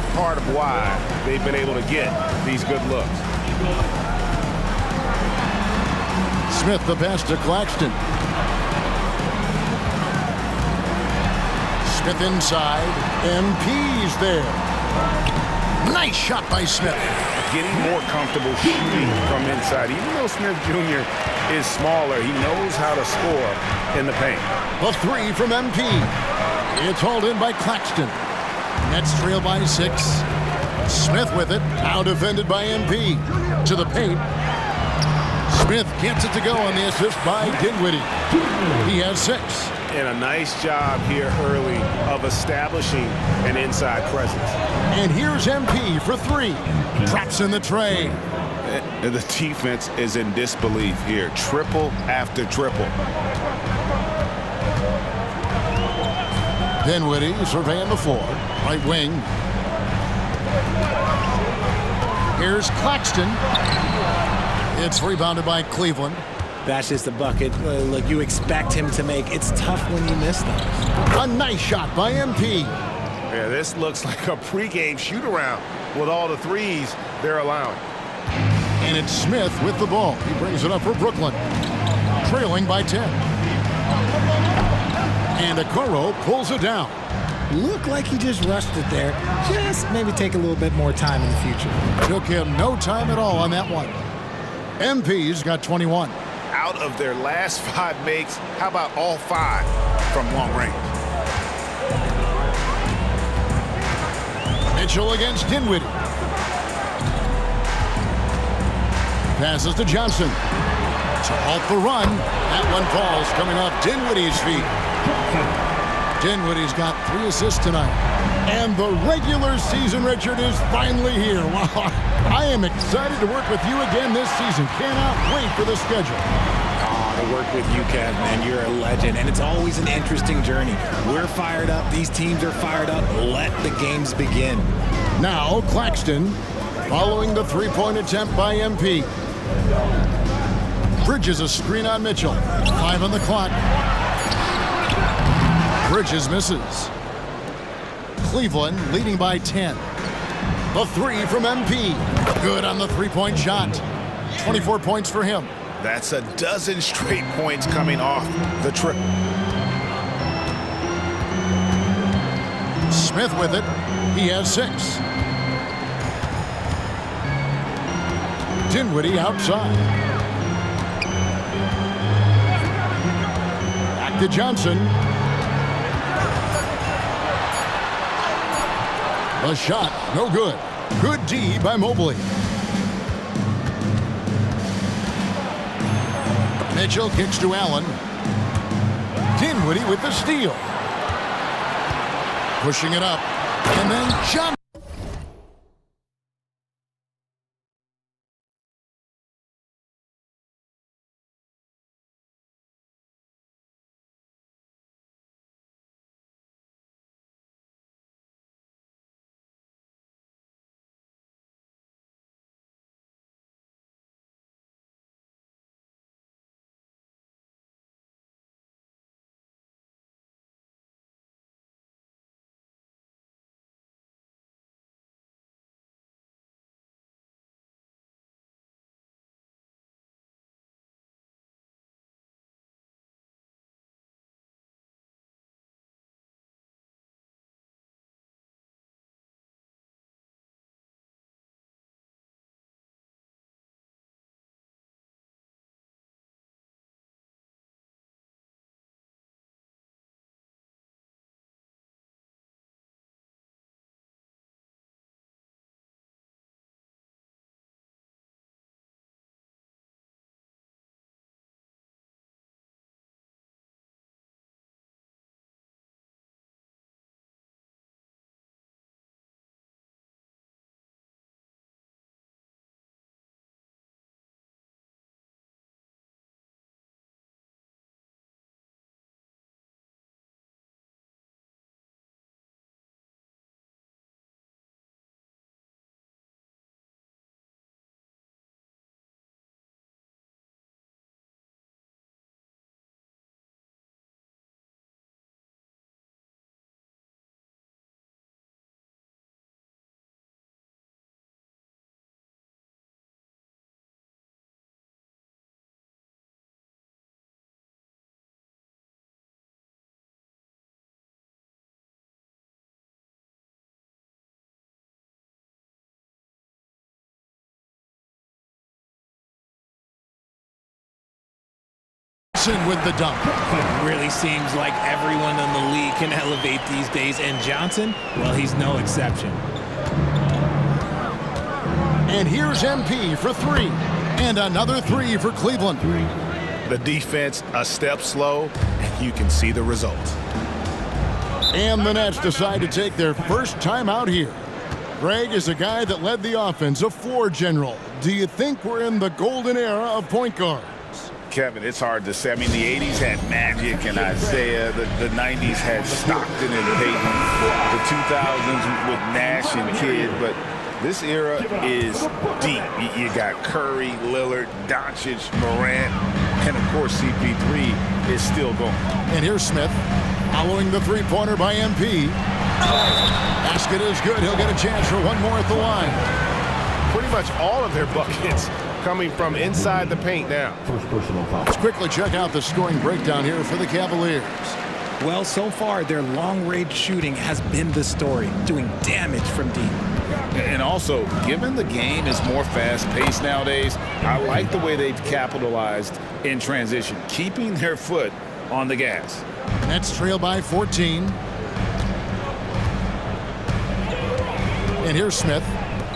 big part of why they've been able to get these good looks. Smith the pass to Claxton. Smith inside. MP's there. Nice shot by Smith. Getting more comfortable shooting from inside. Even though Smith Jr. is smaller, he knows how to score in the paint. A three from MP. It's hauled in by Claxton. Nets trail by 6. Smith with it. Now defended by MP. To the paint. Smith gets it to go on the assist by Dinwiddie. He has 6. And a nice job here early of establishing an inside presence. And here's MP for 3. Drops in the tray. The defense is in disbelief here. Triple after triple. Dinwiddie surveying the floor. Right wing. Here's Claxton. It's rebounded by Cleveland. That's just a bucket like you expect him to make. It's tough when you miss those. A nice shot by MP. Yeah, this looks like a pregame shoot-around with all the threes they're allowing. And it's Smith with the ball. He brings it up for Brooklyn. Trailing by 10. And Okoro pulls it down. Looked like he just rushed it there. Just maybe take a little bit more time in the future. Took him no time at all on that one. MP's got 21. Out of their last 5 makes, how about all 5 from long range? Mitchell against Dinwiddie. Passes to Johnson. To halt the run. That one falls coming off Dinwiddie's feet. Dinwiddie's got 3 assists tonight. And the regular season, Richard, is finally here. Wow. I am excited to work with you again this season. Cannot wait for the schedule. To work with you, Kev, man, you're a legend, and it's always an interesting journey. We're fired up. These teams are fired up. Let the games begin. Now, Claxton, following the three-point attempt by MP. Bridges a screen on Mitchell. 5 on the clock. Bridges misses. Cleveland leading by 10. The 3 from MP. Good on the three-point shot. 24 points for him. That's a dozen straight points coming off the triple. Smith with it. He has 6. Dinwiddie outside. Back to Johnson. The shot, no good. Good D by Mobley. Mitchell kicks to Allen. Dinwiddie with the steal. Pushing it up. And then Johnson. Johnson with the dunk. It really seems like everyone in the league can elevate these days, and Johnson, well, he's no exception. And here's MP for three. And another three for Cleveland. The defense a step slow, and you can see the result. And the Nets decide to take their first time out here. Greg is a guy that led the offense, a floor general. Do you think we're in the golden era of point guards? Kevin, it's hard to say. I mean, the 80s had Magic and Isaiah. The 90s had Stockton and Payton. The 2000s with Nash and Kidd. But this era is deep. You got Curry, Lillard, Doncic, Morant, and, of course, CP3 is still going. And here's Smith following the three-pointer by MP. Basket is good. He'll get a chance for one more at the line. Pretty much all of their buckets coming from inside the paint now. First personal foul. Let's quickly check out the scoring breakdown here for the Cavaliers. Well, so far, their long-range shooting has been the story, doing damage from deep. And also, given the game is more fast-paced nowadays, I like the way they've capitalized in transition, keeping their foot on the gas. Nets trail by 14. And here's Smith.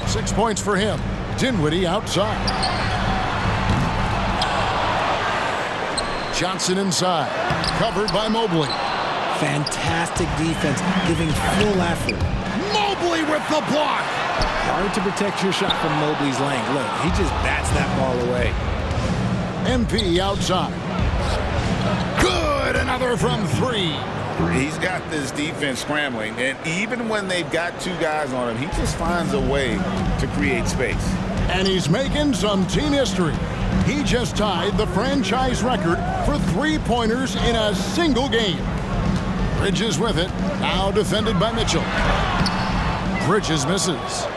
6 points for him. Dinwiddie outside. Johnson inside. Covered by Mobley. Fantastic defense, giving full effort. Mobley with the block. Hard to protect your shot from Mobley's length. Look, he just bats that ball away. MP outside. Good. Another from three. He's got this defense scrambling, and even when they've got two guys on him, he just finds a way to create space. And he's making some team history. He just tied the franchise record for three-pointers in a single game. Bridges with it, now defended by Mitchell. Bridges misses.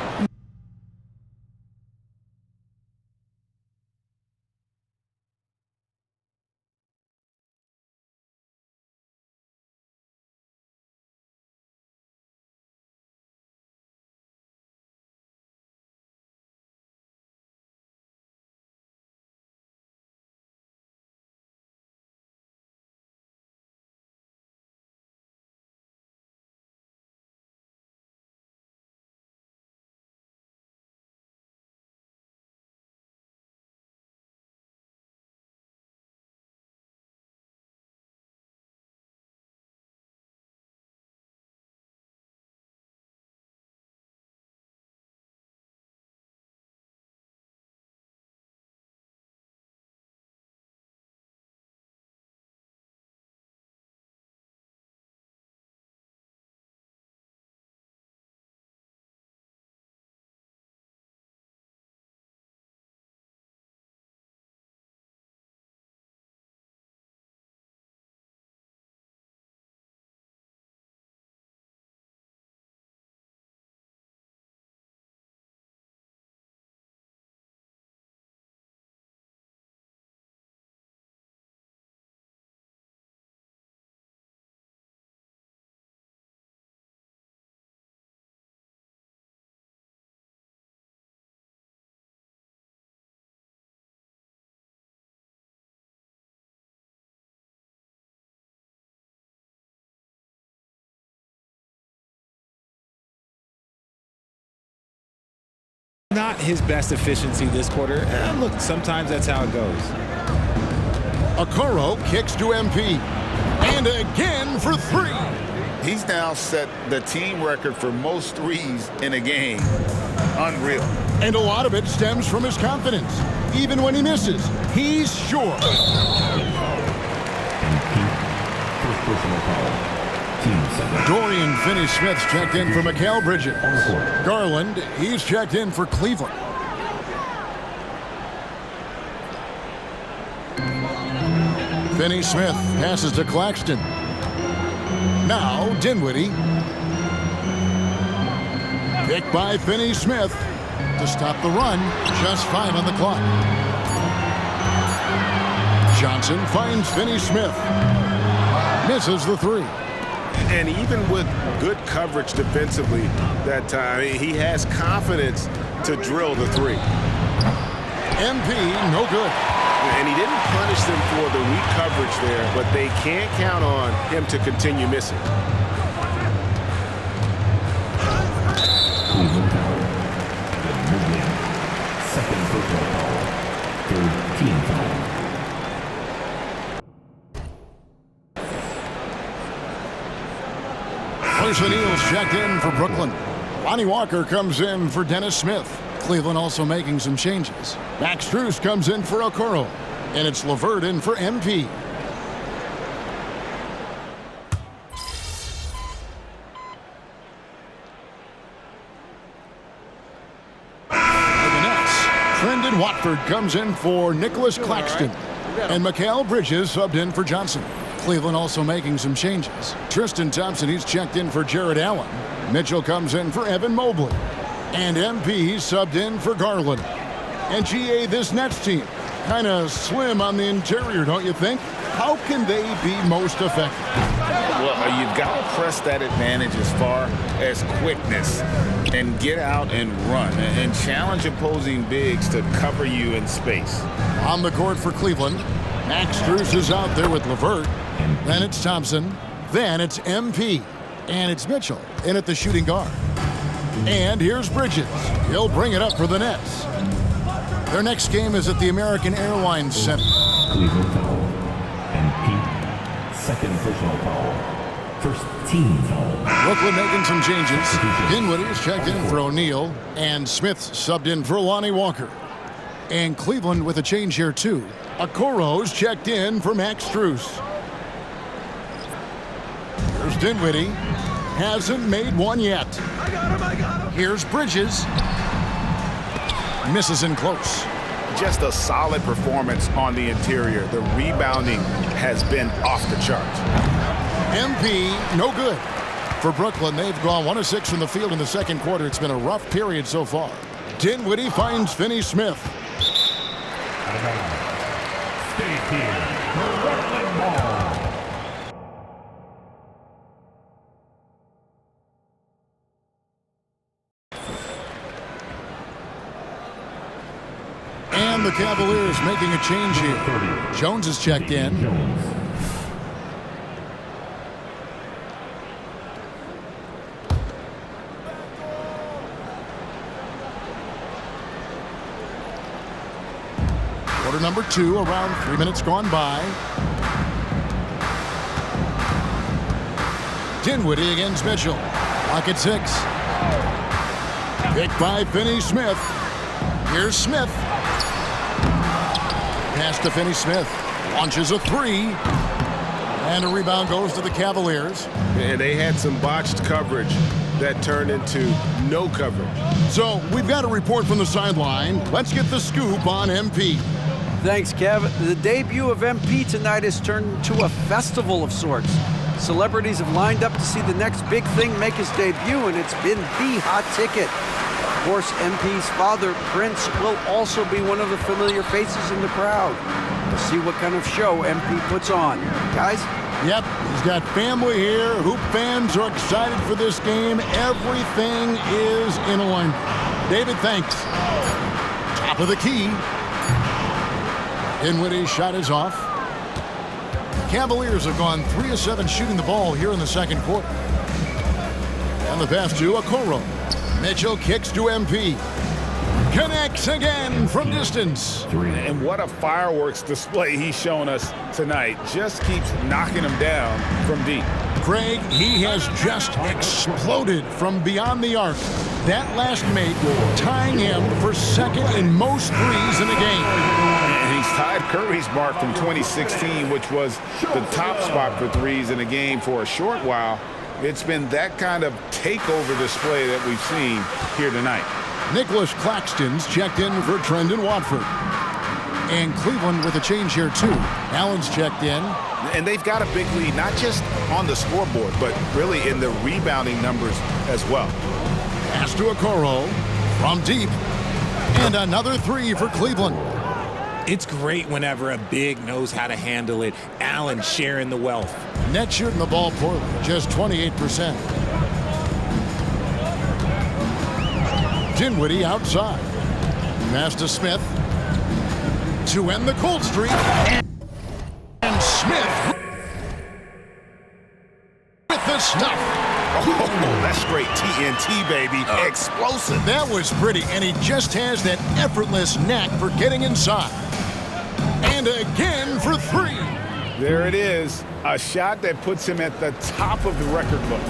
Not his best efficiency this quarter. Look, sometimes that's how it goes. Okoro kicks to MP. And again for three. He's now set the team record for most threes in a game. Unreal. And a lot of it stems from his confidence. Even when he misses, he's sure. First personal foul. Team second. Dorian Finney-Smith's checked in for Mikal Bridges. Garland, he's checked in for Cleveland. Finney-Smith passes to Claxton. Now Dinwiddie. Picked by Finney-Smith to stop the run. Just 5 on the clock. Johnson finds Finney-Smith. Misses the three. And even with good coverage defensively that time, he has confidence to drill the three. MP, no good. And he didn't punish them for the weak coverage there, but they can't count on him to continue missing. Cleveland foul. The Midland. Second personal foul. Third team foul. Bruce O'Neill's checked in for Brooklyn. Lonnie Walker comes in for Dennis Smith. Cleveland also making some changes. Max Strus comes in for Okoro. And it's LeVert in for MP. For the Nets, Trendon Watford comes in for Nicholas Claxton. And Mikal Bridges subbed in for Johnson. Cleveland also making some changes. Tristan Thompson, he's checked in for Jared Allen. Mitchell comes in for Evan Mobley. And MP subbed in for Garland. And GA, this Nets team, kind of slim on the interior, don't you think? How can they be most effective? Well, you've got to press that advantage as far as quickness and get out and run and challenge opposing bigs to cover you in space. On the court for Cleveland, Max Strus is out there with LeVert. Then it's Thompson. Then it's MP. And it's Mitchell in at the shooting guard. And here's Bridges. He'll bring it up for the Nets. Their next game is at the American Airlines Center. Cleveland foul. And Pete. Second personal foul. First team foul. Brooklyn making some changes. Dinwiddie is checked in for O'Neal. And Smith subbed in for Lonnie Walker. And Cleveland with a change here too. Okoro's checked in for Max Strus. Here's Dinwiddie. Hasn't made one yet. I got him. Here's Bridges. Misses in close. Just a solid performance on the interior. The rebounding has been off the charts. MP, no good. For Brooklyn, they've gone 1 of 6 from the field in the second quarter. It's been a rough period so far. Dinwiddie finds Finney Smith. Stay here. Brooklyn ball. And the Cavaliers making a change here. Jones is checked in. Quarter number 2, around 3 minutes gone by. Dinwiddie against Mitchell. Clock at 6. Picked by Finney Smith. Here's Smith. Pass to Finney Smith. Launches a 3. And a rebound goes to the Cavaliers. And they had some botched coverage that turned into no coverage. So we've got a report from the sideline. Let's get the scoop on MP. Thanks, Kev. The debut of MP tonight has turned into a festival of sorts. Celebrities have lined up to see the next big thing make his debut, and it's been the hot ticket. Of course, MP's father, Prince, will also be one of the familiar faces in the crowd. We'll see what kind of show MP puts on. Guys? Yep, he's got family here. Hoop fans are excited for this game. Everything is in alignment. David, thanks. Top of the key. Dinwiddie's shot is off. Cavaliers have gone 3 of 7 shooting the ball here in the second quarter. And the pass to Okoro. Mitchell kicks to MP. Connects again from distance. And what a fireworks display he's shown us tonight. Just keeps knocking them down from deep. Craig, he has just exploded from beyond the arc. That last make tying him for second in most threes in a game. And he's tied Curry's mark from 2016, which was the top spot for threes in a game for a short while. It's been that kind of takeover display that we've seen here tonight. Nicholas Claxton's checked in for Trendon Watford. And Cleveland with a change here too. Allen's checked in. And they've got a big lead, not just on the scoreboard, but really in the rebounding numbers as well. Pass to Okoro from deep. And another 3 for Cleveland. It's great whenever a big knows how to handle it. Allen sharing the wealth. Net shooting the ball poorly, just 28%. Dinwiddie outside. Pass to Smith. to end the cold streak. And Smith with the stuff. Oh, that's straight TNT, baby. Explosive. That was pretty, and he just has that effortless knack for getting inside. And again for three. There it is. A shot that puts him at the top of the record book.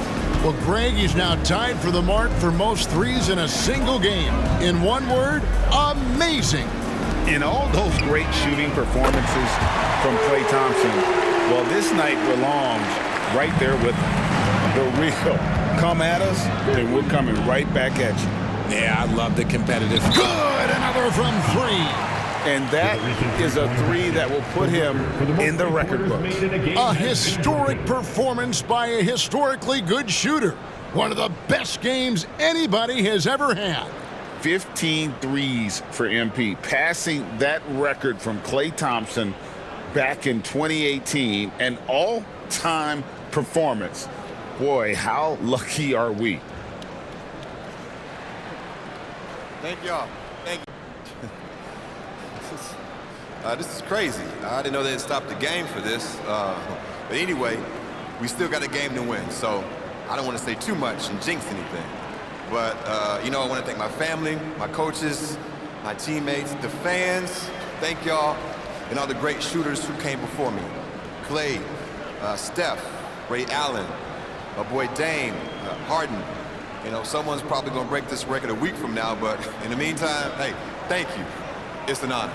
Well, Greg is now tied for the mark for most threes in a single game. In one word, amazing. In all those great shooting performances from Klay Thompson, well, this night belongs right there with him. The real come at us, and we're coming right back at you. Yeah, I love the competitive. Good, another from three. And that is a three that will put him in the record books. A historic performance by a historically good shooter. One of the best games anybody has ever had. 15 threes for MP, passing that record from Klay Thompson back in 2018, an all-time performance. Boy, how lucky are we? Thank y'all. Thank you. This is crazy. I didn't know they'd stop the game for this. But anyway, we still got a game to win, so I don't want to say too much and jinx anything. But, you know, I want to thank my family, my coaches, my teammates, the fans. Thank y'all, and all the great shooters who came before me. Klay, Steph, Ray Allen, my boy Dame, Harden. You know, someone's probably going to break this record a week from now, but in the meantime, hey, thank you. It's an honor.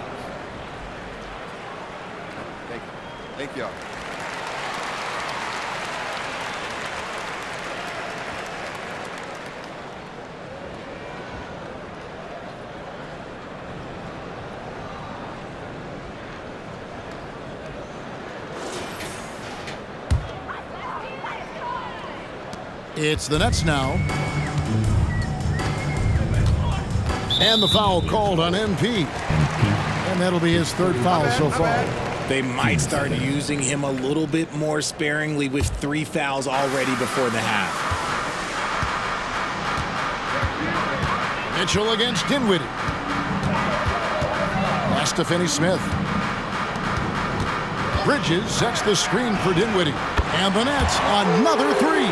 Thank you. Thank y'all. It's the Nets now. And the foul called on MP. And that'll be his third foul so far. They might start using him a little bit more sparingly with 3 fouls already before the half. Mitchell against Dinwiddie. Pass to Finney-Smith. Bridges sets the screen for Dinwiddie. And the Nets, another three.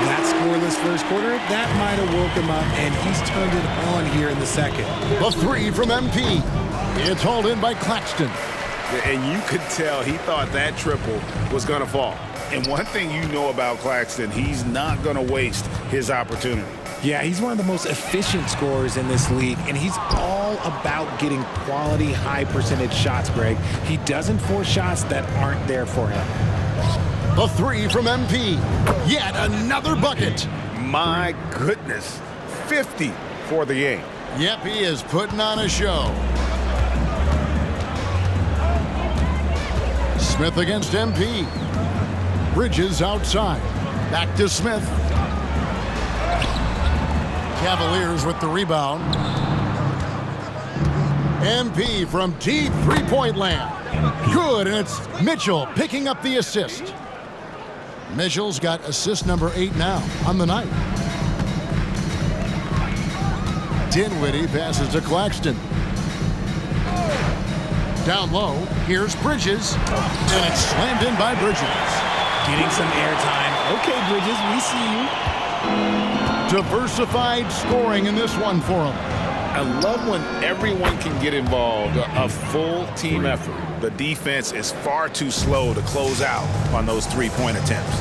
That scoreless first quarter, that might have woke him up, and he's turned it on here in the second. The three from MP. It's hauled in by Claxton. And you could tell he thought that triple was going to fall. And one thing you know about Claxton, he's not going to waste his opportunity. Yeah, he's one of the most efficient scorers in this league, and he's all about getting quality, high-percentage shots, Greg. He doesn't force shots that aren't there for him. The three from MP. Yet another bucket. My goodness. 50 for the game. Yep, he is putting on a show. Smith against MP. Bridges outside. Back to Smith. Cavaliers with the rebound. MP from deep three-point land. Good, and it's Mitchell picking up the assist. Mitchell's got assist number 8 now on the night. Dinwiddie passes to Claxton. Down low, here's Bridges, and it's slammed in by Bridges. Getting some airtime. Okay, Bridges, we see you. Diversified scoring in this one for him. I love when everyone can get involved, a full team effort. The defense is far too slow to close out on those three-point attempts.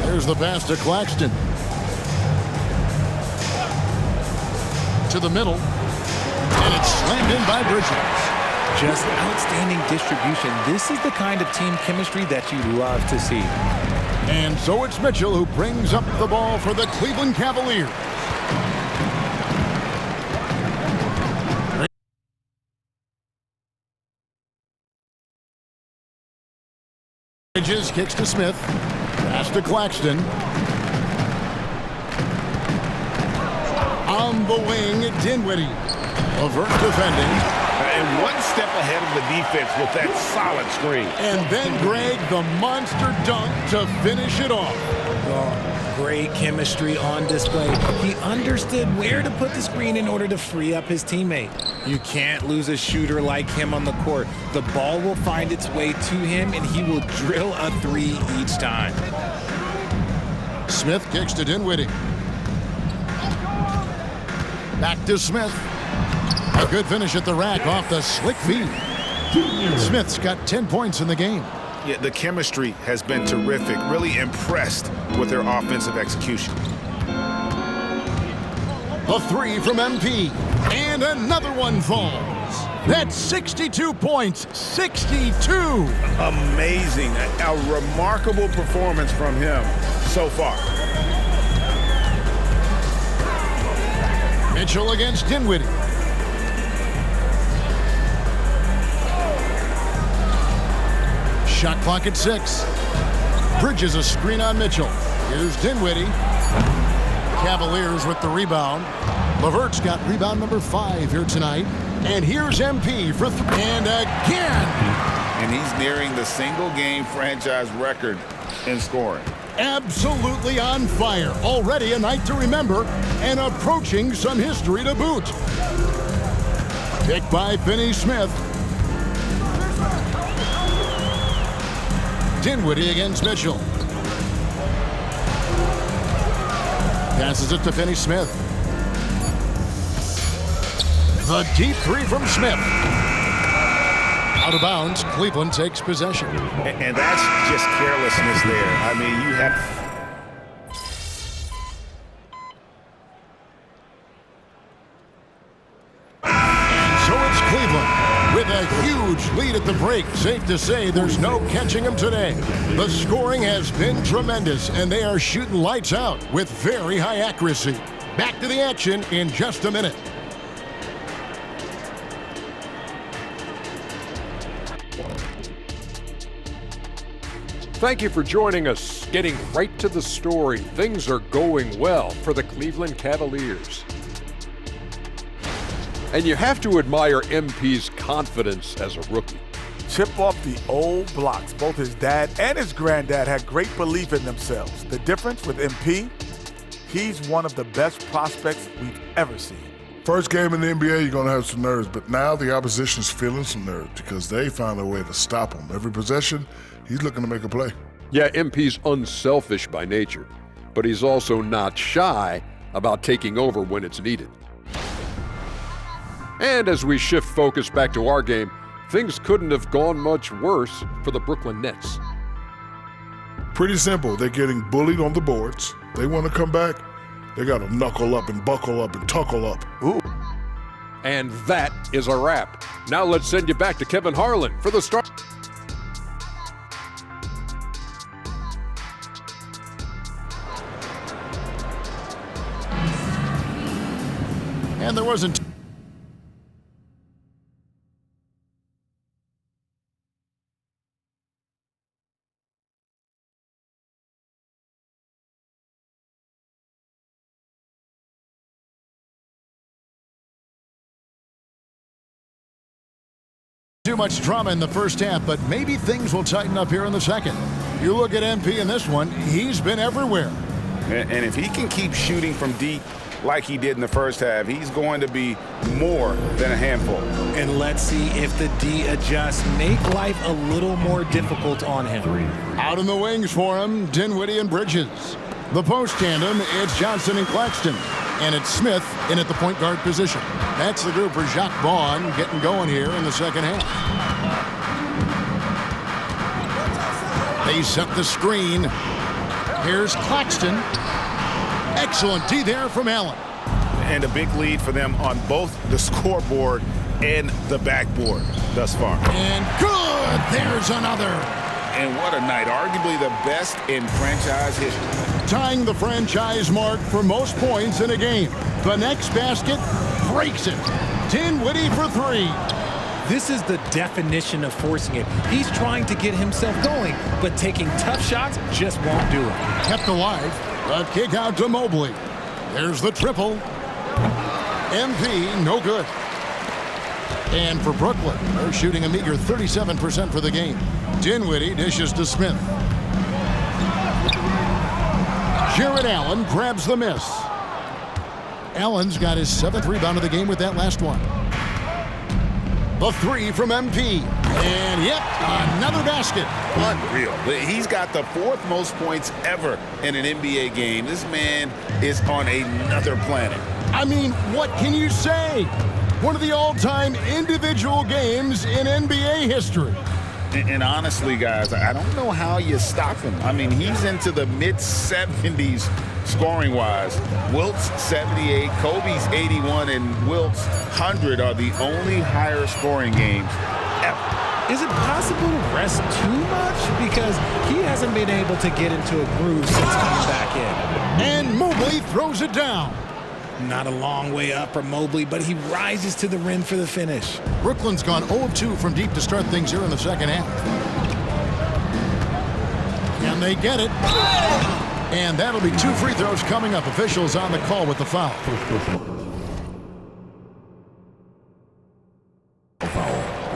There's the pass to Claxton. To the middle. And it's slammed in by Bridges. Just outstanding distribution. This is the kind of team chemistry that you love to see. And so it's Mitchell who brings up the ball for the Cleveland Cavaliers. Bridges kicks to Smith. Pass to Claxton. On the wing, Dinwiddie. Avert defending. And one step ahead of the defense with that solid screen. And then Greg, the monster dunk to finish it off. Great chemistry on display. He understood where to put the screen in order to free up his teammate. You can't lose a shooter like him on the court. The ball will find its way to him, and he will drill a three each time. Smith kicks to Dinwiddie. Back to Smith. A good finish at the rack off the slick feed. Smith's got 10 points in the game. Yeah, the chemistry has been terrific. Really impressed with their offensive execution. A three from MP. And another one falls. That's 62 points. 62. Amazing. A remarkable performance from him so far. Mitchell against Dinwiddie. Shot clock at 6. Bridges a screen on Mitchell. Here's Dinwiddie. Cavaliers with the rebound. LeVert's got rebound number 5 here tonight. And here's MP for and again. And he's nearing the single-game franchise record in scoring. Absolutely on fire. Already a night to remember and approaching some history to boot. Pick by Finney-Smith. Dinwiddie against Mitchell. Passes it to Finney-Smith. The deep three from Smith. Out of bounds, Cleveland takes possession. And that's just carelessness there. I mean, you have... And so it's Cleveland with a huge lead at the break. Safe to say there's no catching them today. The scoring has been tremendous, and they are shooting lights out with very high accuracy. Back to the action in just a minute. Thank you for joining us. Getting right to the story, things are going well for the Cleveland Cavaliers. And you have to admire MP's confidence as a rookie. Chip off the old blocks. Both his dad and his granddad had great belief in themselves. The difference with MP, he's one of the best prospects we've ever seen. First game in the NBA, you're going to have some nerves, but now the opposition's feeling some nerves because they found a way to stop him. Every possession, he's looking to make a play. Yeah, MP's unselfish by nature, but he's also not shy about taking over when it's needed. And as we shift focus back to our game, things couldn't have gone much worse for the Brooklyn Nets. Pretty simple. They're getting bullied on the boards. They want to come back. They got to knuckle up and buckle up and tuckle up. Ooh. And that is a wrap. Now let's send you back to Kevin Harlan for the start. And there wasn't too much drama in the first half, but maybe things will tighten up here in the second. You look at MP in this one, he's been everywhere. And if he can keep shooting from deep like he did in the first half, he's going to be more than a handful. And let's see if the D adjusts, make life a little more difficult on him. Out in the wings for him, Dinwiddie and Bridges. The post tandem, it's Johnson and Claxton. And it's Smith in at the point guard position. That's the group for Jacques Vaughn getting going here in the second half. They set the screen. Here's Claxton. Excellent D there from Allen. And a big lead for them on both the scoreboard and the backboard thus far. And good! There's another. And what a night. Arguably the best in franchise history. Tying the franchise mark for most points in a game. The next basket breaks it. Dinwiddie for 3. This is the definition of forcing it. He's trying to get himself going, but taking tough shots just won't do it. Kept alive. A kick out to Mobley. There's the triple. MP, no good. And for Brooklyn, they're shooting a meager 37% for the game. Dinwiddie dishes to Smith. Jared Allen grabs the miss. Allen's got his 7th rebound of the game with that last one. The three from MP. And yep, another basket. Unreal. He's got the 4th most points ever in an NBA game. This man is on another planet. I mean, what can you say? One of the all-time individual games in NBA history. And honestly, guys, I don't know how you stop him. I mean, he's into the mid-70s scoring-wise. Wilt's 78, Kobe's 81, and Wilt's 100 are the only higher scoring games ever. Is it possible to rest too much? Because he hasn't been able to get into a groove since coming back in. And Mobley throws it down. Not a long way up for Mobley, but he rises to the rim for the finish. Brooklyn's gone 0 of 2 from deep to start things here in the second half. And they get it. And that'll be 2 free throws coming up. Officials on the call with the foul.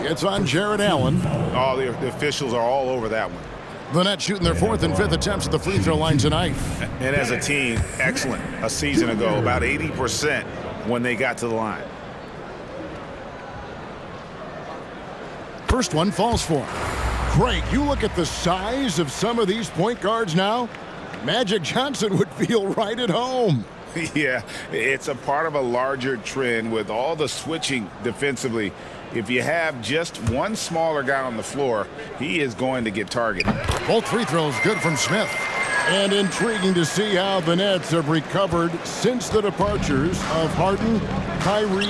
It's on Jared Allen. Oh, the officials are all over that one. The Nets shooting their 4th and 5th attempts at the free throw line tonight. And as a team, excellent. A season ago, about 80% when they got to the line. First one falls for him. Craig, you look at the size of some of these point guards now. Magic Johnson would feel right at home. Yeah, it's a part of a larger trend with all the switching defensively. If you have just one smaller guy on the floor, he is going to get targeted. Both free throws good from Smith. And intriguing to see how the Nets have recovered since the departures of Harden, Kyrie,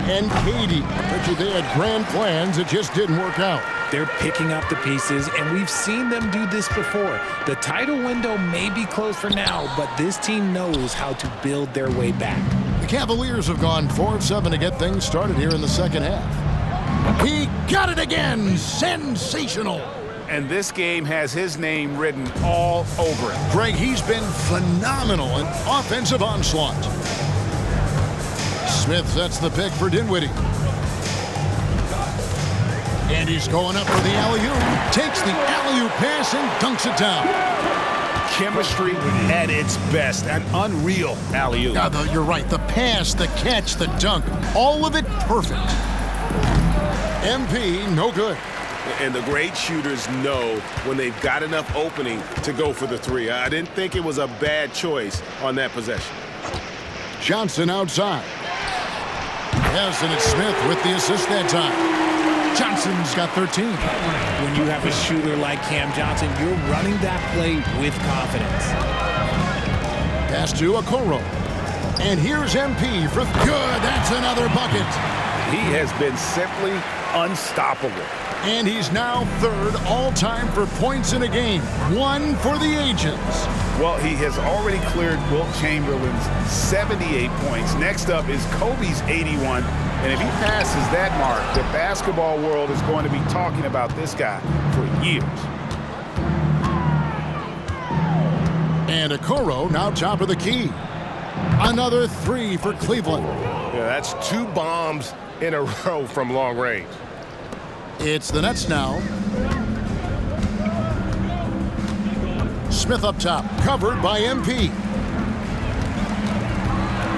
and KD. I bet you they had grand plans, it just didn't work out. They're picking up the pieces, and we've seen them do this before. The title window may be closed for now, but this team knows how to build their way back. The Cavaliers have gone 4 of 7 to get things started here in the second half. He got it again! Sensational! And this game has his name written all over it. Greg, he's been phenomenal in offensive onslaught. Smith sets the pick for Dinwiddie. And he's going up for the alley-oop. Takes the alley-oop pass and dunks it down. Chemistry at its best. An unreal alley-oop. You're right. The pass, the catch, the dunk. All of it perfect. MP, no good. And the great shooters know when they've got enough opening to go for the three. I didn't think it was a bad choice on that possession. Johnson outside. Yes, and it's Smith with the assist that time. Johnson's got 13. When you have a shooter like Cam Johnson, you're running that play with confidence. Pass to Okoro. And here's MP for good. That's another bucket. He has been simply unstoppable. And he's now 3rd all-time for points in a game. 1 for the ages. Well, he has already cleared Wilt Chamberlain's 78 points. Next up is Kobe's 81. And if he passes that mark, the basketball world is going to be talking about this guy for years. And Okoro now top of the key. Another 3 for Cleveland. Yeah, that's 2 bombs in a row from long range. It's the Nets now. Smith up top, covered by MP.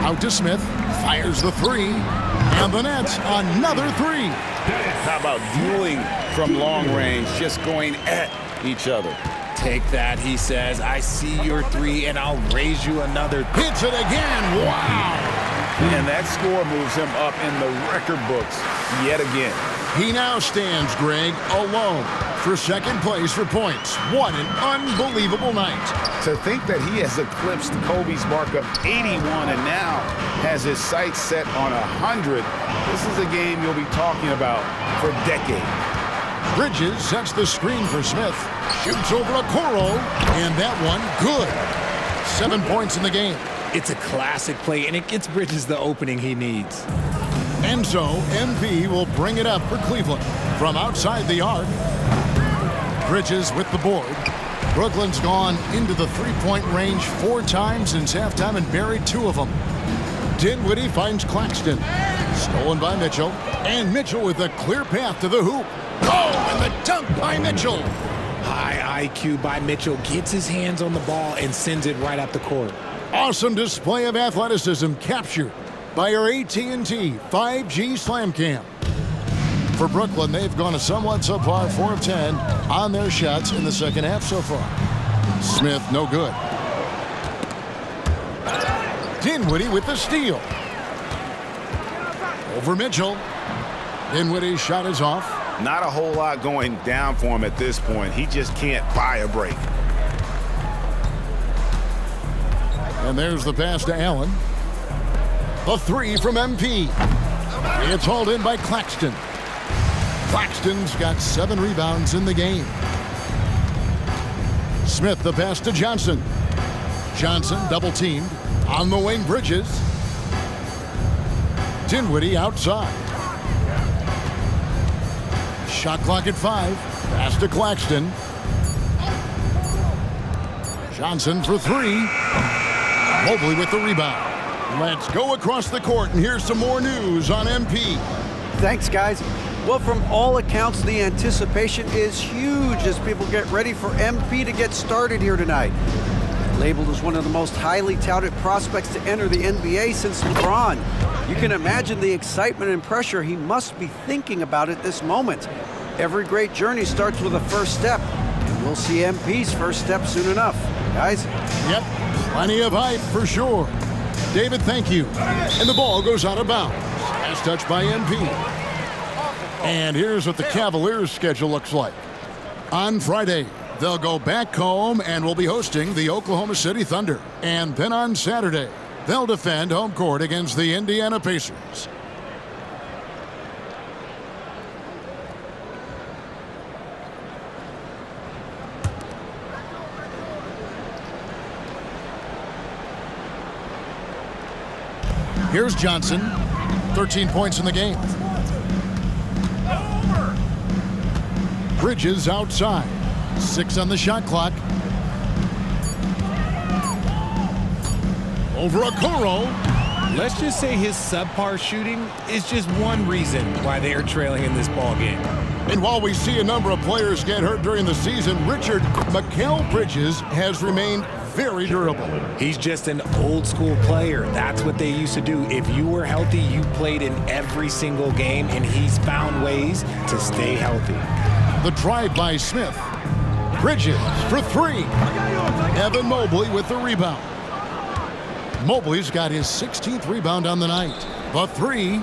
Out to Smith, fires the 3, and the Nets another 3. How about dueling from long range, just going at each other? Take that, he says. I see your 3, and I'll raise you another. Hits it again. Wow. And that score moves him up in the record books yet again. He now stands, Greg, alone for 2nd place for points. What an unbelievable night. To think that he has eclipsed Kobe's mark of 81 and now has his sights set on 100, this is a game you'll be talking about for decades. Bridges sets the screen for Smith. Shoots over Okoro, and that one good. 7 points in the game. It's a classic play, and it gets Bridges the opening he needs. And so, MP will bring it up for Cleveland from outside the arc. Bridges with the board. Brooklyn's gone into the 3-point range 4 times since halftime and buried 2 of them. Dinwiddie finds Claxton. Stolen by Mitchell. And Mitchell with a clear path to the hoop. Oh, and the dunk by Mitchell. High IQ by Mitchell. Gets his hands on the ball and sends it right up the court. Awesome display of athleticism captured by our AT&T 5G Slam Cam. For Brooklyn, they've gone a somewhat subpar 4 of 10 on their shots in the second half so far. Smith, no good. Dinwiddie with the steal. Over Mitchell. Dinwiddie's shot is off. Not a whole lot going down for him at this point. He just can't buy a break. And there's the pass to Allen. A three from MP. It's hauled in by Claxton. Claxton's got 7 rebounds in the game. Smith the pass to Johnson. Johnson double teamed. On the wing, Bridges. Dinwiddie outside. Shot clock at 5. Pass to Claxton. Johnson for 3. Mobley with the rebound. Let's go across the court, and here's some more news on MP. Thanks, guys. Well, from all accounts, the anticipation is huge as people get ready for MP to get started here tonight. Labeled as one of the most highly touted prospects to enter the NBA since LeBron. You can imagine the excitement and pressure he must be thinking about at this moment. Every great journey starts with a first step, and we'll see MP's first step soon enough. Guys? Yep, plenty of hype for sure. David, thank you. And the ball goes out of bounds. Last touch by MP. And here's what the Cavaliers' schedule looks like. On Friday, they'll go back home and will be hosting the Oklahoma City Thunder. And then on Saturday, they'll defend home court against the Indiana Pacers. Here's Johnson, 13 points in the game. Bridges outside, 6 on the shot clock. Over Okoro. Let's just say his subpar shooting is just one reason why they are trailing in this ball game. And while we see a number of players get hurt during the season, Richard Mikal Bridges has remained very durable. He's just an old school player. That's what they used to do. If you were healthy, you played in every single game, and he's found ways to stay healthy. The drive by Smith. Bridges for 3. Evan Mobley with the rebound. Mobley's got his 16th rebound on the night. The 3.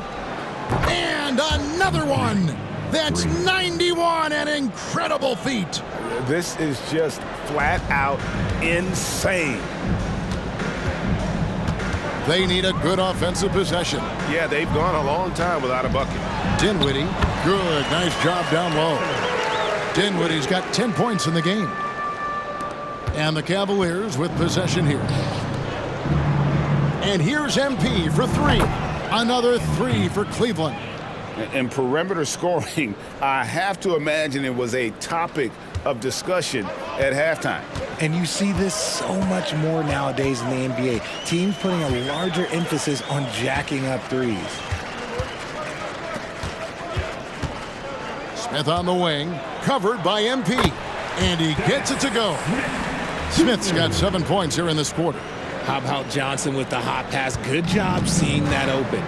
And another one. That's 91, an incredible feat. This is just flat out insane. They need a good offensive possession. Yeah, they've gone a long time without a bucket. Dinwiddie, good, nice job down low. Dinwiddie's got 10 points in the game. And the Cavaliers with possession here. And here's MP for 3. Another 3 for Cleveland. And perimeter scoring, I have to imagine it was a topic of discussion at halftime. And you see this so much more nowadays in the NBA. Teams putting a larger emphasis on jacking up threes. Smith on the wing, covered by MP. And he gets it to go. Smith's got 7 points here in this quarter. How about Johnson with the hot pass? Good job seeing that open.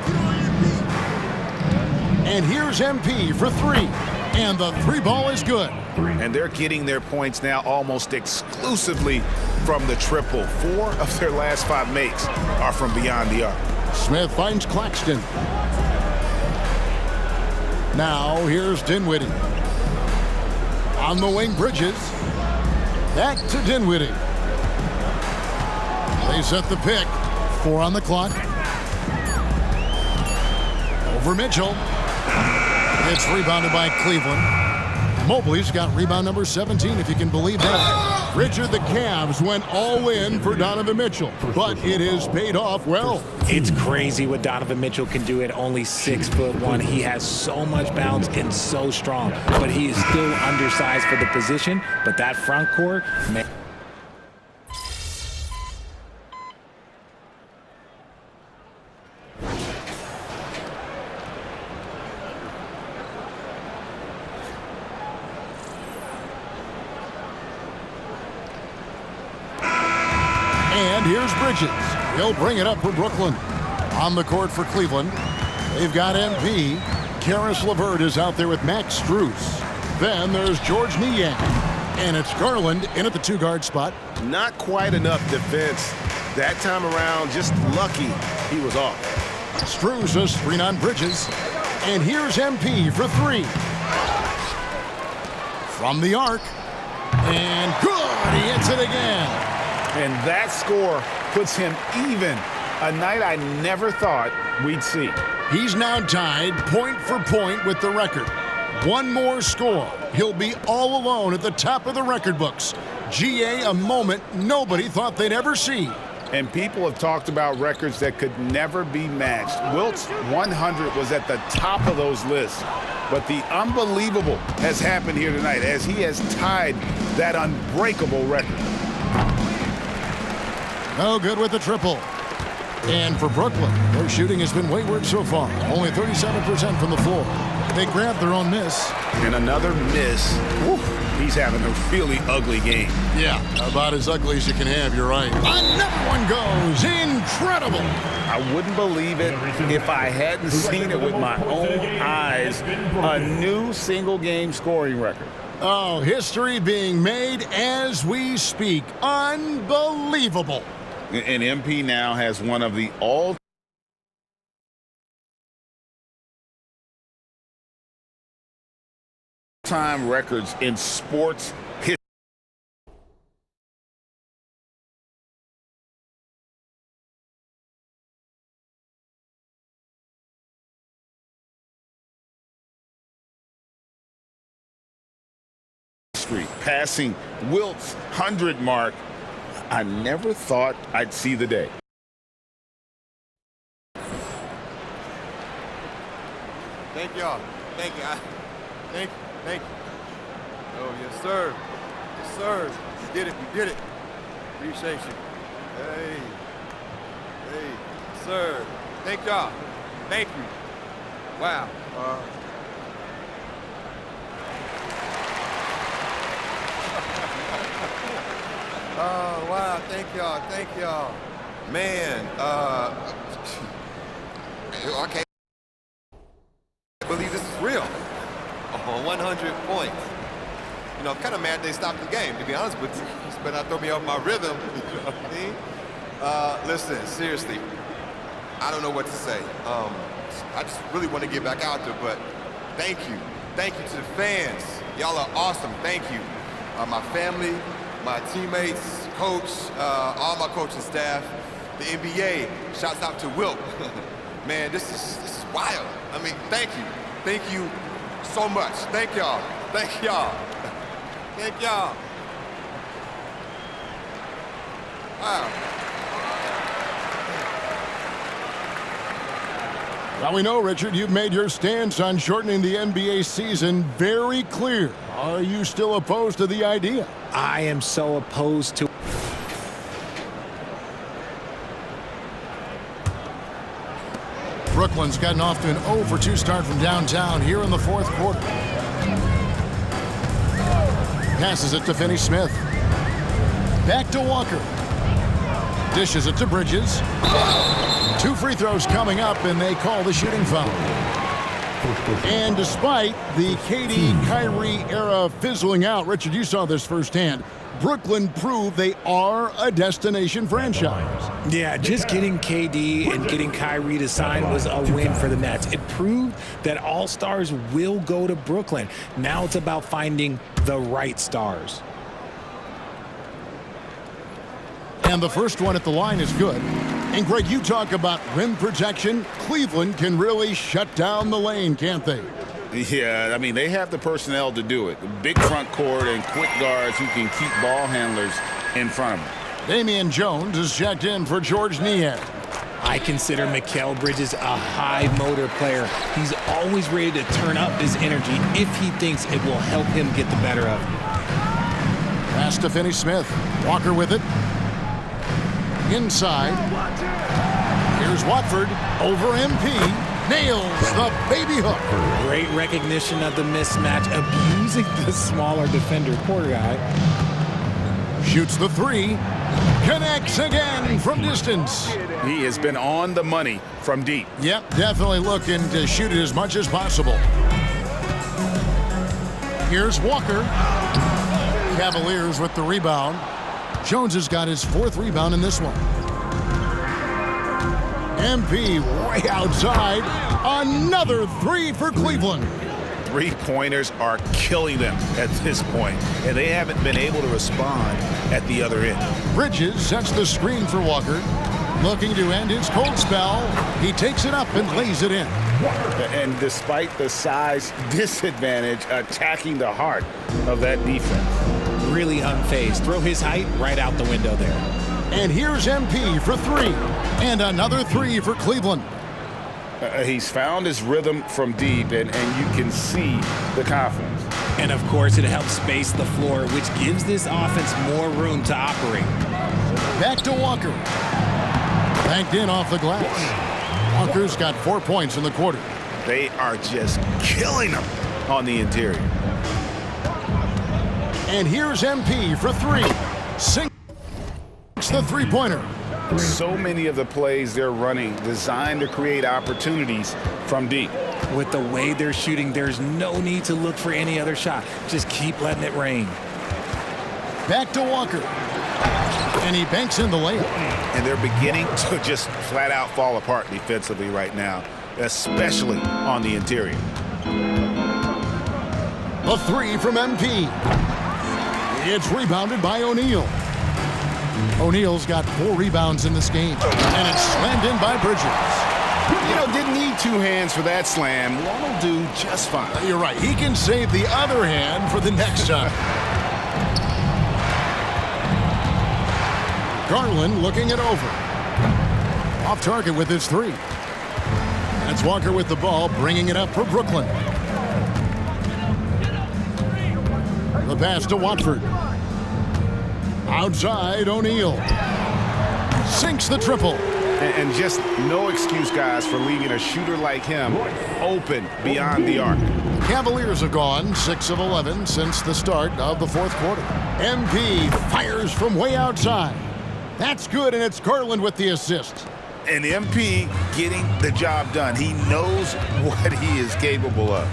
And here's MP for 3. And the 3 ball is good. And they're getting their points now almost exclusively from the triple. 4 of their last 5 makes are from beyond the arc. Smith finds Claxton. Now here's Dinwiddie. On the wing, Bridges. Back to Dinwiddie. They set the pick. 4 on the clock. Over Mitchell. It's rebounded by Cleveland. Mobley's got rebound number 17, if you can believe that. Richard, the Cavs went all in for Donovan Mitchell, but it has paid off well. It's crazy what Donovan Mitchell can do at only 6'1". He has so much bounce and so strong, but he is still undersized for the position. But that front court, man. here's Bridges. He'll bring it up for Brooklyn. On the court for Cleveland, they've got MP. Karis LeVert is out there with Max Strus. Then there's George Niang. And it's Garland in at the 2-guard spot. Not quite enough defense that time around. Just lucky he was off. Strus a screen on Bridges. And here's MP for 3. From the arc. And good! He hits it again. And that score puts him even. A night I never thought we'd see. He's now tied point for point with the record. One more score. He'll be all alone at the top of the record books. GA, a moment nobody thought they'd ever see. And people have talked about records that could never be matched. Wilt's 100 was at the top of those lists. But the unbelievable has happened here tonight as he has tied that unbreakable record. No good with the triple. And for Brooklyn, their shooting has been wayward so far. Only 37% from the floor. They grabbed their own miss. And another miss. Woo, he's having a really ugly game. Yeah, about as ugly as you can have, you're right. Another one goes. Incredible. I wouldn't believe it if I hadn't seen it with my own eyes. A new single-game scoring record. Oh, history being made as we speak. Unbelievable. And MP now has one of the all-time records in sports history. Passing Wilt's 100 mark. I never thought I'd see the day. Thank y'all. Thank you. Thank you. Oh, yes, sir. Yes, sir. You did it. You did it. Appreciate you. Hey, sir. Thank y'all. Thank you. Wow. Oh, wow. Thank y'all. Man, I can't believe this is real. 100 points. You know, I'm kind of mad they stopped the game, to be honest with you. It's better not throw me off my rhythm. You know what I mean? Listen, seriously, I don't know what to say. I just really want to get back out there, but thank you. Thank you to the fans. Y'all are awesome. Thank you. My family, my teammates, coach, all my coaching staff, the NBA. Shouts out to Wilt. Man, this is wild. I mean, thank you. Thank you so much. Thank y'all. Thank y'all. Thank y'all. Wow. Well, we know, Richard, you've made your stance on shortening the NBA season very clear. Are you still opposed to the idea? I am so opposed to. Brooklyn's gotten off to an 0 for 2 start from downtown here in the fourth quarter. Passes it to Finney-Smith. Back to Walker. Dishes it to Bridges. 2 free throws coming up, and they call the shooting foul. And despite the KD-Kyrie era fizzling out, Richard, you saw this firsthand, Brooklyn proved they are a destination franchise. Yeah, just getting KD and getting Kyrie to sign was a win for the Nets. It proved that all stars will go to Brooklyn. Now it's about finding the right stars. And the first one at the line is good. And Greg, you talk about rim protection. Cleveland can really shut down the lane, can't they? Yeah, I mean, they have the personnel to do it. Big front court and quick guards who can keep ball handlers in front of them. Damian Jones is checked in for George Niang. I consider Mikal Bridges a high motor player. He's always ready to turn up his energy if he thinks it will help him get the better of him. Pass to Finney-Smith. Walker with it. Inside. Here's Watford over MP. Nails the baby hook. Great recognition of the mismatch, abusing the smaller defender. Poor guy. Shoots the 3. Connects again from distance. He has been on the money from deep. Yep, definitely looking to shoot it as much as possible. Here's Walker. Cavaliers with the rebound. Jones has got his 4th rebound in this one. MP way outside. Another 3 for Cleveland. Three-pointers are killing them at this point, and they haven't been able to respond at the other end. Bridges sets the screen for Walker. Looking to end his cold spell. He takes it up and lays it in. And despite the size disadvantage, attacking the heart of that defense. Really unfazed. Throw his height right out the window there. And here's MP for 3. And another 3 for Cleveland. He's found his rhythm from deep, and you can see the confidence. And of course, it helps space the floor, which gives this offense more room to operate. Back to Walker. Banked in off the glass. Walker's got 4 points in the quarter. They are just killing them on the interior. And here's MP for 3. Sinks the three-pointer. So many of the plays they're running designed to create opportunities from deep. With the way they're shooting, there's no need to look for any other shot. Just keep letting it rain. Back to Walker. And he banks in the layup. And they're beginning to just flat out fall apart defensively right now, especially on the interior. A 3 from MP. It's rebounded by O'Neal. O'Neal's got 4 rebounds in this game. And it's slammed in by Bridges. You know, didn't need 2 hands for that slam. One will do just fine. You're right. He can save the other hand for the next time. Garland looking it over. Off target with his 3. That's Walker with the ball, bringing it up for Brooklyn. The pass to Watford. Outside, O'Neal. Sinks the triple. And just no excuse, guys, for leaving a shooter like him open beyond the arc. Cavaliers have gone 6 of 11 since the start of the 4th quarter. MP fires from way outside. That's good, and it's Garland with the assist. And MP getting the job done. He knows what he is capable of.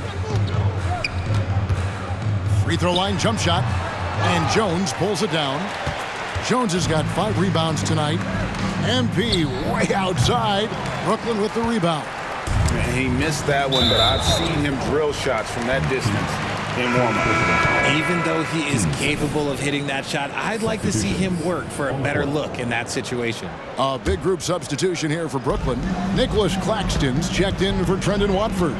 Free throw line jump shot, and Jones pulls it down. Jones has got 5 rebounds tonight. MP way outside. Brooklyn with the rebound. He missed that one, but I've seen him drill shots from that distance in warm-up. Even though he is capable of hitting that shot, I'd like to see him work for a better look in that situation. A big group substitution here for Brooklyn. Nicholas Claxton's checked in for Trendon Watford.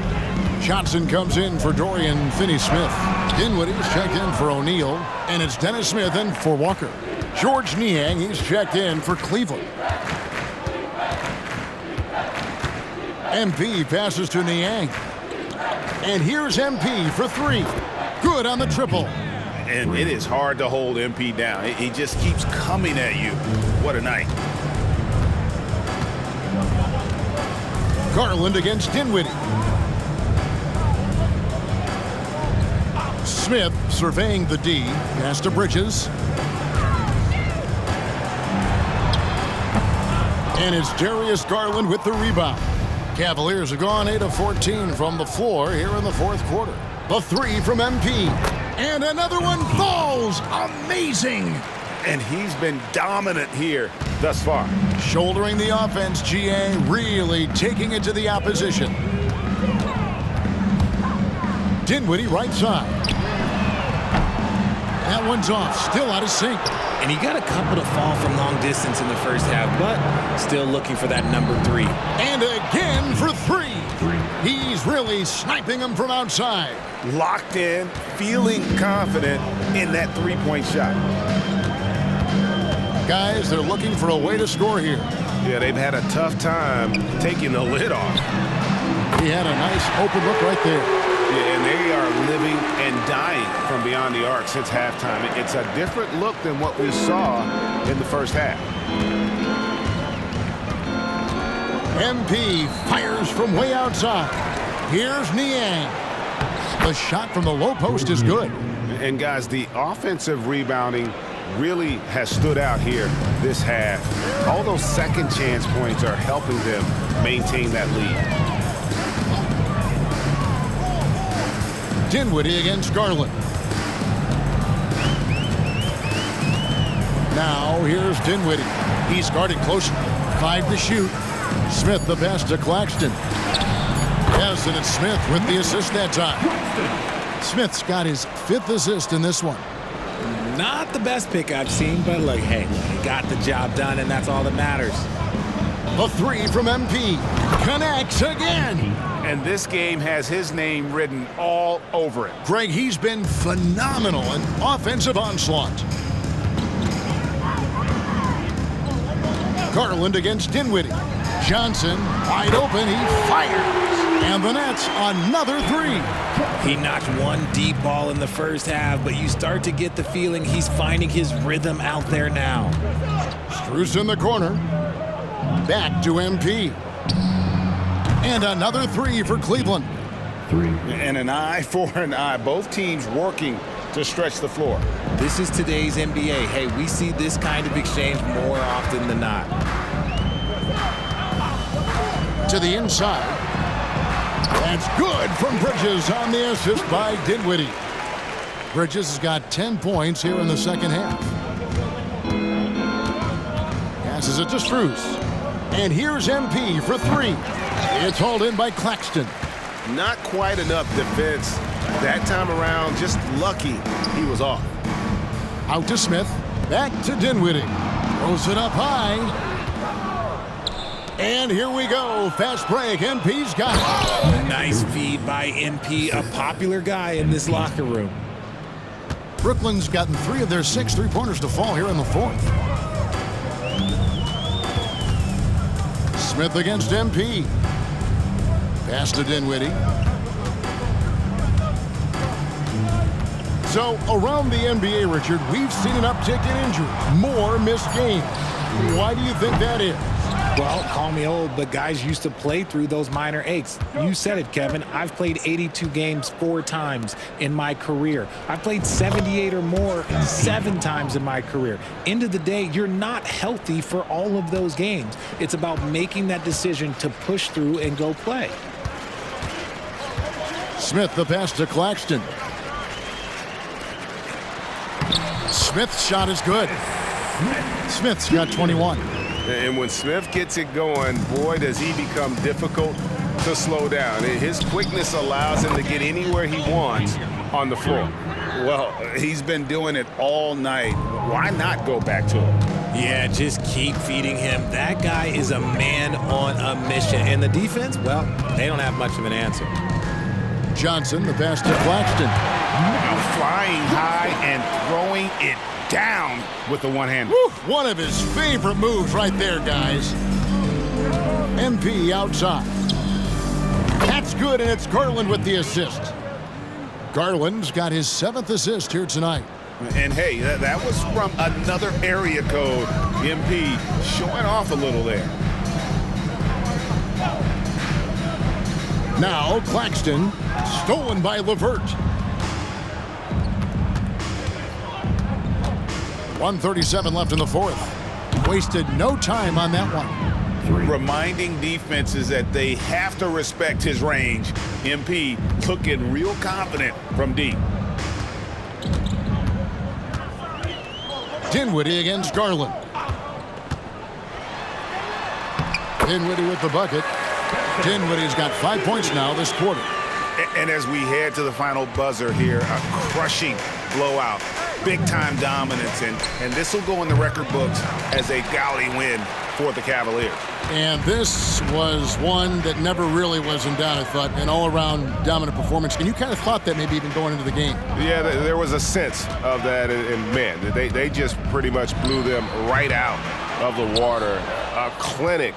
Johnson comes in for Dorian Finney-Smith. Dinwiddie's checked in for O'Neal. And it's Dennis Smith in for Walker. George Niang, he's checked in for Cleveland. MP passes to Niang. And here's MP for 3. Good on the triple. And it is hard to hold MP down. He just keeps coming at you. What a night. Garland against Dinwiddie. Smith surveying the D. Pass to Bridges. And it's Darius Garland with the rebound. Cavaliers have gone 8 of 14 from the floor here in the 4th quarter. The 3 from MP. And another one falls. Amazing. And he's been dominant here thus far. Shouldering the offense, GA really taking it to the opposition. Dinwiddie right side. That one's off, still out of sync. And he got a couple to fall from long distance in the first half, but still looking for that number 3. And again for 3. He's really sniping them from outside. Locked in, feeling confident in that 3-point shot. Guys, they're looking for a way to score here. Yeah, they've had a tough time taking the lid off. He had a nice open look right there. Yeah, and they are living and dying from beyond the arc since halftime. It's a different look than what we saw in the first half. MP fires from way outside. Here's Niang. The shot from the low post is good. And guys, the offensive rebounding really has stood out here this half. All those second chance points are helping them maintain that lead. Dinwiddie against Garland. Now here's Dinwiddie. He's guarded close. 5 to shoot. Smith the pass to Claxton. Yes, and it's Smith with the assist that time. Smith's got his 5th assist in this one. Not the best pick I've seen, but look, hey, he got the job done, and that's all that matters. The 3 from MP. Connects again. And this game has his name written all over it. Greg, he's been phenomenal in offensive onslaught. Garland against Dinwiddie. Johnson wide open. He fires. And the Nets another 3. He knocked one deep ball in the first half, but you start to get the feeling he's finding his rhythm out there now. Strus in the corner. Back to MP. And another 3 for Cleveland. 3. And an eye for an eye. Both teams working to stretch the floor. This is today's NBA. Hey, we see this kind of exchange more often than not. To the inside. That's good from Bridges on the assist by Dinwiddie. Bridges has got 10 points here in the second half. Passes it to Strus. And here's MP for 3. It's hauled in by Claxton. Not quite enough defense that time around. Just lucky he was off. Out to Smith. Back to Dinwiddie. Throws it up high. And here we go. Fast break. MP's got it. Nice feed by MP, a popular guy in this locker room. Brooklyn's gotten 3 of their 6 3-pointers to fall here in the 4th. Smith against MP. Pass to Dinwiddie. So around the NBA, Richard, we've seen an uptick in injuries. More missed games. Why do you think that is? Well, call me old, but guys used to play through those minor aches. You said it, Kevin. I've played 82 games 4 times in my career. I've played 78 or more 7 times in my career. End of the day, you're not healthy for all of those games. It's about making that decision to push through and go play. Smith the pass to Claxton. Smith's shot is good. Smith's got 21. And when Smith gets it going, boy, does he become difficult to slow down. His quickness allows him to get anywhere he wants on the floor. Well, he's been doing it all night. Why not go back to him? Yeah, just keep feeding him. That guy is a man on a mission. And the defense, well, they don't have much of an answer. Johnson, the pass to Claxton. Flying high and throwing it down with the one-hand. One of his favorite moves right there, guys. MP outside. That's good, and it's Garland with the assist. Garland's got his 7th assist here tonight. And hey, that was from another area code. MP showing off a little there. Now Claxton, stolen by LeVert. 1:37 left in the 4th. Wasted no time on that one. 3. Reminding defenses that they have to respect his range. MP looking real confident from deep. Dinwiddie against Garland. Dinwiddie with the bucket. Dinwiddie's got 5 points now this quarter. And as we head to the final buzzer here, a crushing blowout. Big-time dominance, and this will go in the record books as a gaudy win for the Cavaliers. And this was one that never really was in doubt, I thought, an all-around dominant performance. And you kind of thought that maybe even going into the game. Yeah, there was a sense of that, and man, they just pretty much blew them right out of the water. A clinic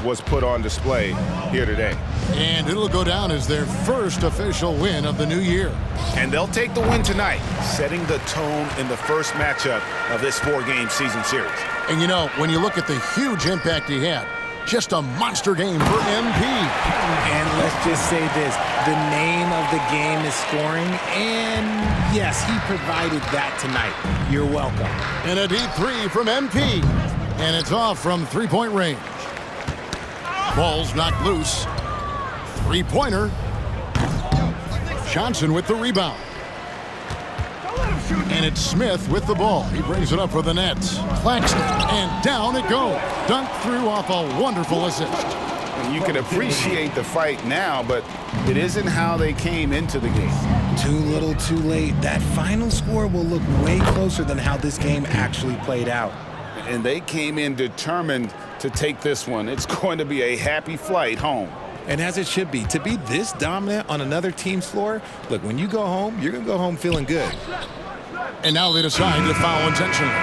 was put on display here today. And it'll go down as their first official win of the new year. And they'll take the win tonight, setting the tone in the first matchup of this 4-game season series. And you know, when you look at the huge impact he had, Just a monster game for MP. And let's just say this, the name of the game is scoring, and yes, he provided that tonight. You're welcome. And a deep three from MP. And it's off from three-point range. Ball's knocked loose. Three-pointer. Johnson with the rebound. And it's Smith with the ball. He brings it up for the Nets. Claxton, and down it goes. Dunked through off a wonderful assist. You can appreciate the fight now, but it isn't how they came into the game. Too little, too late. That final score will look way closer than how this game actually played out. And they came in determined to take this one. It's going to be a happy flight home. And as it should be, to be this dominant on another team's floor, look, when you go home, you're going to go home feeling good. And now they decide to foul intentionally.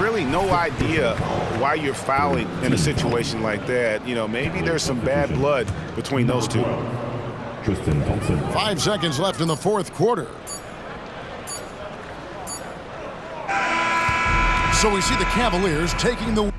Really no idea why you're fouling in a situation like that. You know, maybe there's some bad blood between those two. Tristan Thompson. 5 seconds left in the fourth quarter. So we see the Cavaliers taking the